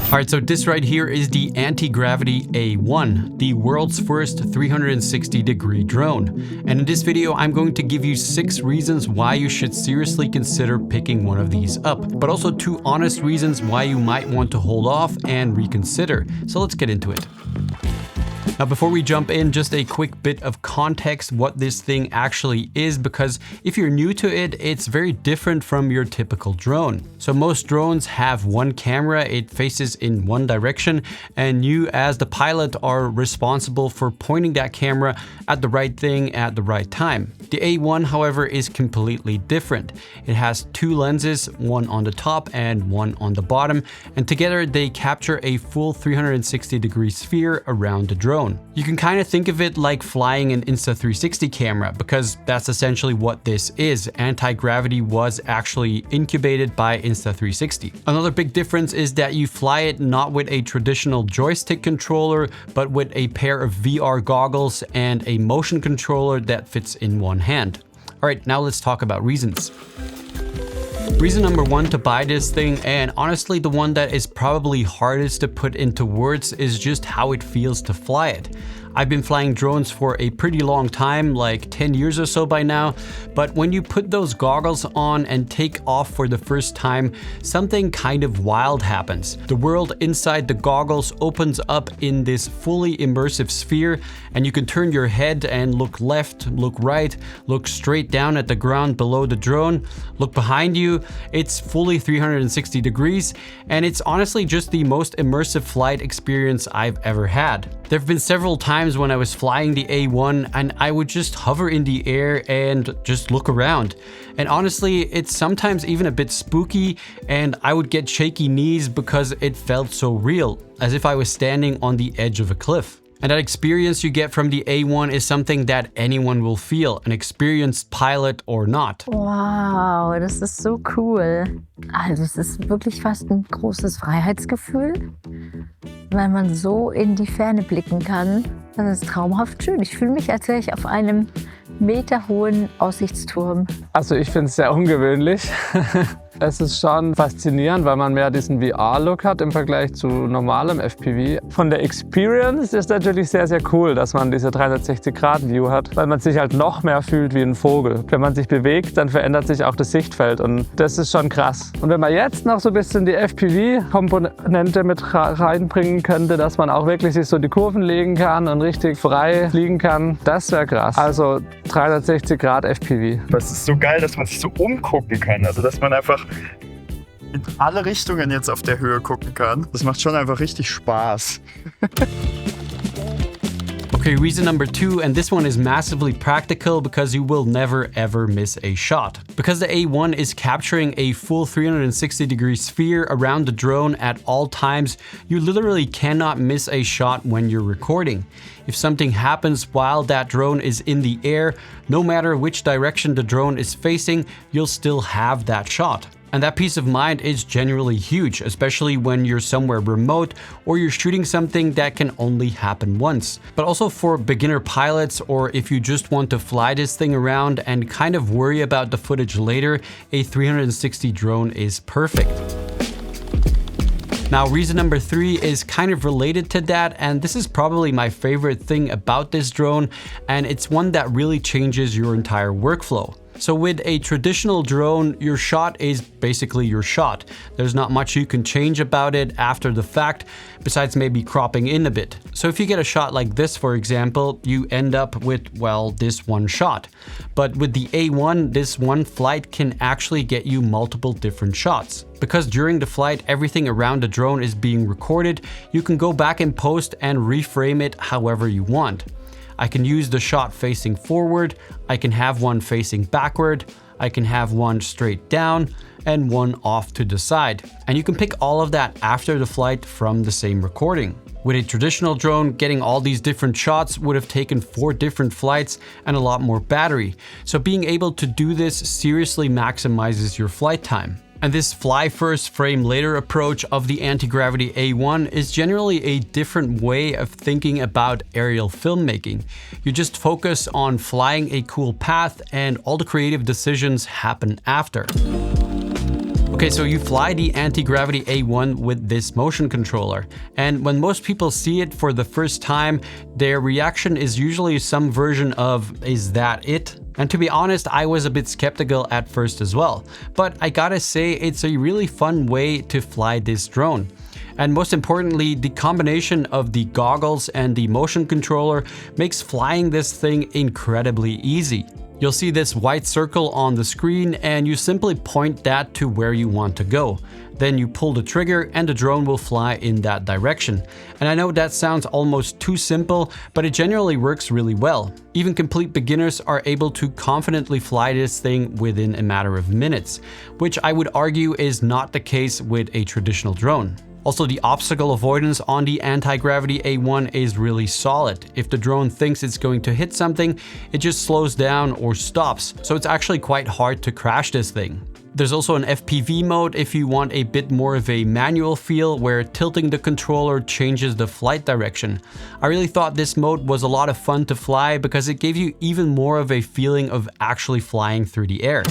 Alright, so this right here is the Antigravity A1, the world's first 360-degree drone. And in this video, I'm going to give you 6 reasons why you should seriously consider picking one of these up, but also 2 honest reasons why you might want to hold off and reconsider. So let's get into it. Now, before we jump in, just a quick bit of context what this thing actually is, because if you're new to it, it's very different from your typical drone. So most drones have one camera, it faces in one direction, and you as the pilot are responsible for pointing that camera at the right thing at the right time. The A1, however, is completely different. It has 2 lenses, one on the top and one on the bottom, and together they capture a full 360-degree sphere around the drone. You can kind of think of it like flying an Insta360 camera, because that's essentially what this is. Anti-gravity was actually incubated by Insta360. Another big difference is that you fly it not with a traditional joystick controller, but with a pair of VR goggles and a motion controller that fits in one hand. All right, now let's talk about reasons. Reason number 1 to buy this thing, and honestly the one that is probably hardest to put into words, is just how it feels to fly it. I've been flying drones for a pretty long time, like 10 years or so by now, but when you put those goggles on and take off for the first time, something kind of wild happens. The world inside the goggles opens up in this fully immersive sphere, and you can turn your head and look left, look right, look straight down at the ground below the drone, look behind you. It's fully 360 degrees, and it's honestly just the most immersive flight experience I've ever had. There have been several times when I was flying the A1 and I would just hover in the air and just look around. And honestly, it's sometimes even a bit spooky, and I would get shaky knees because it felt so real, as if I was standing on the edge of a cliff. And that experience you get from the A1 is something that anyone will feel, an experienced pilot or not. Wow, das ist so cool. Also es ist wirklich fast ein großes Freiheitsgefühl, weil man so in die Ferne blicken kann. Das ist traumhaft schön. Ich fühle mich, als wäre ich auf einem meterhohen Aussichtsturm. Also ich finde es sehr ungewöhnlich. Es ist schon faszinierend, weil man mehr diesen VR-Look hat im Vergleich zu normalem FPV. Von der Experience ist natürlich sehr, sehr cool, dass man diese 360-Grad-View hat, weil man sich halt noch mehr fühlt wie ein Vogel. Wenn man sich bewegt, dann verändert sich auch das Sichtfeld, und das ist schon krass. Und wenn man jetzt noch so ein bisschen die FPV-Komponente mit reinbringen könnte, dass man auch wirklich sich so die Kurven legen kann und richtig frei fliegen kann, das wäre krass. Also 360 Grad FPV. Das ist so geil, dass man sich so umgucken kann. Also dass man einfach in alle Richtungen jetzt auf der Höhe gucken kann. Das macht schon einfach richtig Spaß. Okay, reason number 2, and this one is massively practical because you will never ever miss a shot. Because the A1 is capturing a full 360-degree sphere around the drone at all times, you literally cannot miss a shot when you're recording. If something happens while that drone is in the air, no matter which direction the drone is facing, you'll still have that shot. And that peace of mind is genuinely huge, especially when you're somewhere remote or you're shooting something that can only happen once. But also for beginner pilots, or if you just want to fly this thing around and kind of worry about the footage later, a 360 drone is perfect. Now, reason number 3 is kind of related to that, and this is probably my favorite thing about this drone, and it's one that really changes your entire workflow. So with a traditional drone, your shot is basically your shot. There's not much you can change about it after the fact, besides maybe cropping in a bit. So if you get a shot like this, for example, you end up with, well, this one shot. But with the A1, this one flight can actually get you multiple different shots. Because during the flight, everything around the drone is being recorded, you can go back in post and reframe it however you want. I can use the shot facing forward, I can have one facing backward, I can have one straight down, and one off to the side. And you can pick all of that after the flight from the same recording. With a traditional drone, getting all these different shots would have taken 4 different flights and a lot more battery. So being able to do this seriously maximizes your flight time. And this fly first, frame later approach of the Antigravity A1 is generally a different way of thinking about aerial filmmaking. You just focus on flying a cool path and all the creative decisions happen after. Okay, so you fly the Antigravity A1 with this motion controller, and when most people see it for the first time, their reaction is usually some version of, "Is that it?" And to be honest, I was a bit skeptical at first as well, but I gotta say it's a really fun way to fly this drone. And most importantly, the combination of the goggles and the motion controller makes flying this thing incredibly easy. You'll see this white circle on the screen and you simply point that to where you want to go. Then you pull the trigger and the drone will fly in that direction. And I know that sounds almost too simple, but it generally works really well. Even complete beginners are able to confidently fly this thing within a matter of minutes, which I would argue is not the case with a traditional drone. Also, the obstacle avoidance on the Antigravity A1 is really solid. If the drone thinks it's going to hit something, it just slows down or stops, so it's actually quite hard to crash this thing. There's also an FPV mode if you want a bit more of a manual feel where tilting the controller changes the flight direction. I really thought this mode was a lot of fun to fly because it gave you even more of a feeling of actually flying through the air.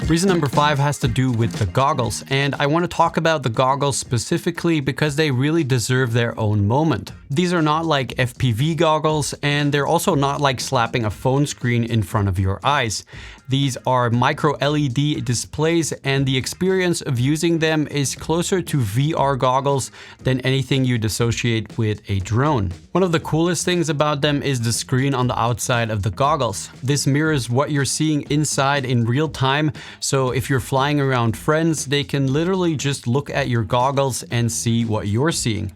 Reason number 5 has to do with the goggles, and I want to talk about the goggles specifically because they really deserve their own moment. These are not like FPV goggles, and they're also not like slapping a phone screen in front of your eyes. These are micro LED displays, and the experience of using them is closer to VR goggles than anything you'd associate with a drone. One of the coolest things about them is the screen on the outside of the goggles. This mirrors what you're seeing inside in real time, so if you're flying around friends, they can literally just look at your goggles and see what you're seeing.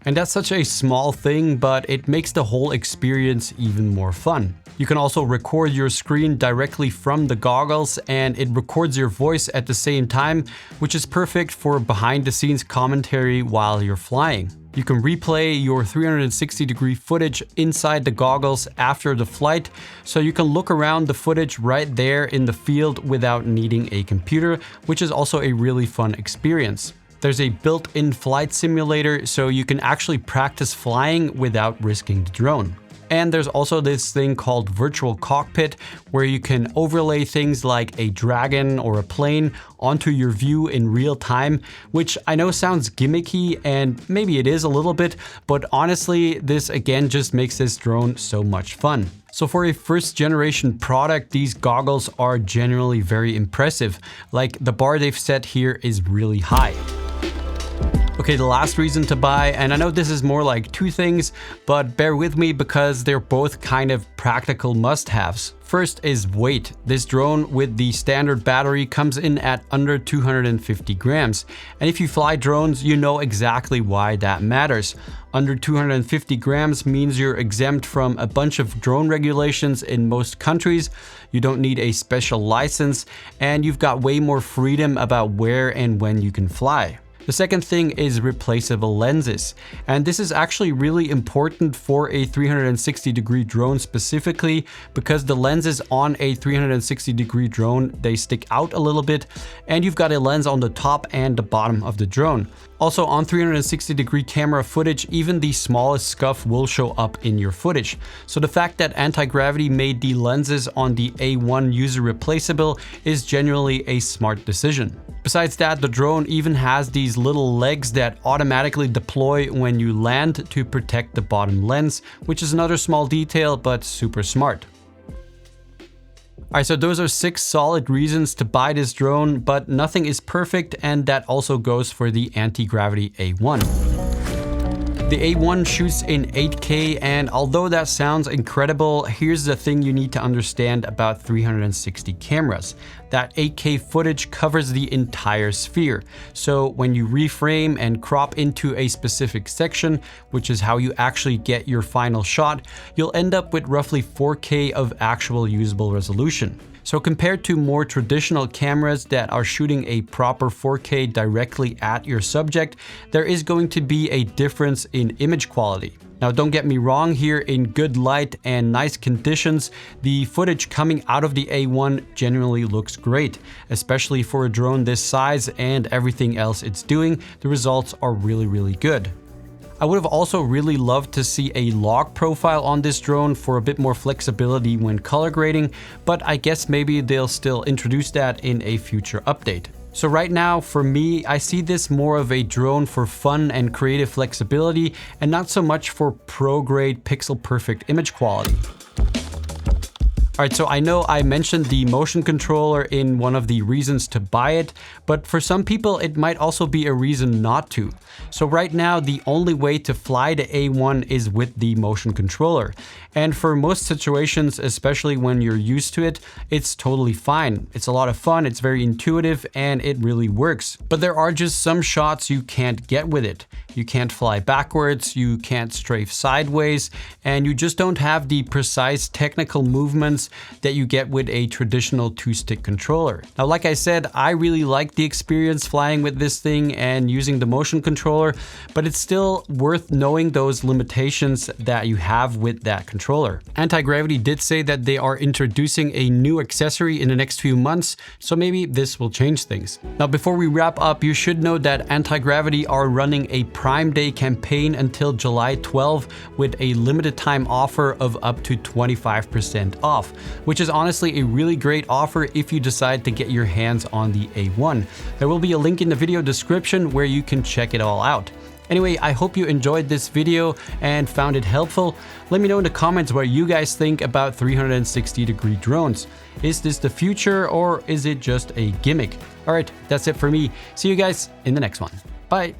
And that's such a small thing, but it makes the whole experience even more fun. You can also record your screen directly from the goggles, and it records your voice at the same time, which is perfect for behind-the-scenes commentary while you're flying. You can replay your 360-degree footage inside the goggles after the flight, so you can look around the footage right there in the field without needing a computer, which is also a really fun experience. There's a built-in flight simulator, so you can actually practice flying without risking the drone. And there's also this thing called virtual cockpit, where you can overlay things like a dragon or a plane onto your view in real time, which I know sounds gimmicky, and maybe it is a little bit, but honestly, this again just makes this drone so much fun. So for a first generation product, these goggles are generally very impressive. Like, the bar they've set here is really high. Okay, the last reason to buy, and I know this is more like 2 things, but bear with me because they're both kind of practical must-haves. First is weight. This drone with the standard battery comes in at under 250 grams. And if you fly drones, you know exactly why that matters. Under 250 grams means you're exempt from a bunch of drone regulations in most countries. You don't need a special license, and you've got way more freedom about where and when you can fly. The second thing is replaceable lenses, and this is actually really important for a 360-degree drone specifically because the lenses on a 360-degree drone, they stick out a little bit, and you've got a lens on the top and the bottom of the drone. Also, on 360-degree camera footage, even the smallest scuff will show up in your footage. So the fact that Antigravity made the lenses on the A1 user replaceable is genuinely a smart decision. Besides that, the drone even has these little legs that automatically deploy when you land to protect the bottom lens, which is another small detail, but super smart. Alright, so those are 6 solid reasons to buy this drone, but nothing is perfect, and that also goes for the Antigravity A1. The A1 shoots in 8K, and although that sounds incredible, here's the thing you need to understand about 360 cameras. That 8K footage covers the entire sphere. So when you reframe and crop into a specific section, which is how you actually get your final shot, you'll end up with roughly 4K of actual usable resolution. So compared to more traditional cameras that are shooting a proper 4K directly at your subject, there is going to be a difference in image quality. Now, don't get me wrong here, in good light and nice conditions, the footage coming out of the A1 generally looks great. Especially for a drone this size and everything else it's doing, the results are really good. I would have also really loved to see a log profile on this drone for a bit more flexibility when color grading, but I guess maybe they'll still introduce that in a future update. So right now, for me, I see this more of a drone for fun and creative flexibility, and not so much for pro-grade pixel-perfect image quality. All right, so I know I mentioned the motion controller in one of the reasons to buy it, but for some people it might also be a reason not to. So right now, the only way to fly the A1 is with the motion controller. And for most situations, especially when you're used to it, it's totally fine. It's a lot of fun, it's very intuitive, and it really works. But there are just some shots you can't get with it. You can't fly backwards, you can't strafe sideways, and you just don't have the precise technical movements that you get with a traditional two-stick controller. Now, like I said, I really like the experience flying with this thing and using the motion controller, but it's still worth knowing those limitations that you have with that controller. Antigravity did say that they are introducing a new accessory in the next few months, so maybe this will change things. Now, before we wrap up, you should know that Antigravity are running a Prime Day campaign until July 12 with a limited time offer of up to 25% off, which is honestly a really great offer if you decide to get your hands on the A1. There will be a link in the video description where you can check it all out. Anyway, I hope you enjoyed this video and found it helpful. Let me know in the comments what you guys think about 360-degree drones. Is this the future or is it just a gimmick? All right, that's it for me. See you guys in the next one. Bye.